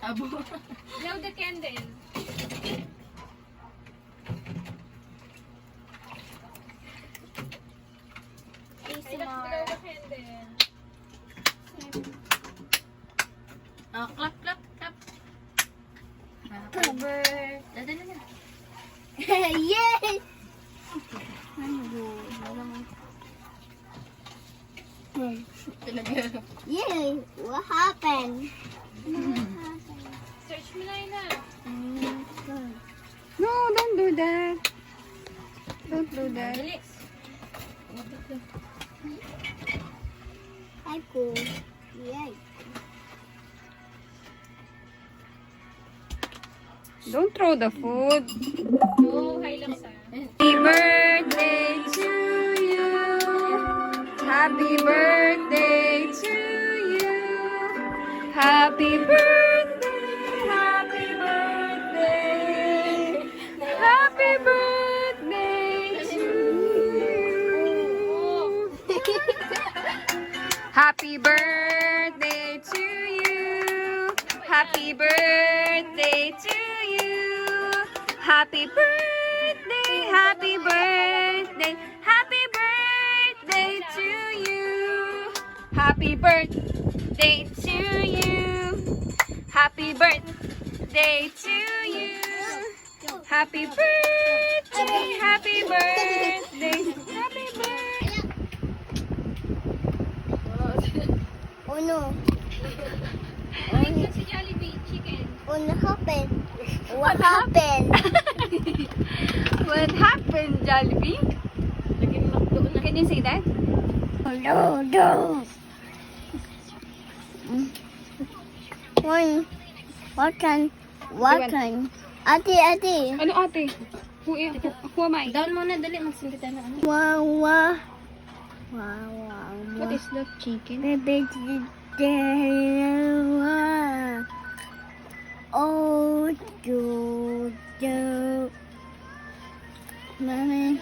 Abo. Blow the candle. Ay, let's blow the candle. Oh, clap, clap, clap. Happy birthday. Dada na. Yay! Talaga. Yay! What happened? Search mo na yun na. No, don't do that. Don't do that. Dali. Hi, cool. Yay! Don't throw the food. Oh, hi lang sa. Happy birthday to you. Happy birthday to you. Happy birthday. Happy birthday. Happy birthday to you. Happy birthday to you. Happy birthday to you. Happy birthday, happy birthday, happy birthday to you. Happy birthday to you. Happy birthday to you. Happy birthday, happy birthday, happy birthday. Oh no! Ay, yan si Jollibee chicken. What happened? What happened? What happened, Jollibee? Can you say that? No, no. What can? Ate. Ano ate? Who am I? Down muna, dali. Magsalita na. Ano? Wow. What is that chicken? Baby, oh, do. Mommy,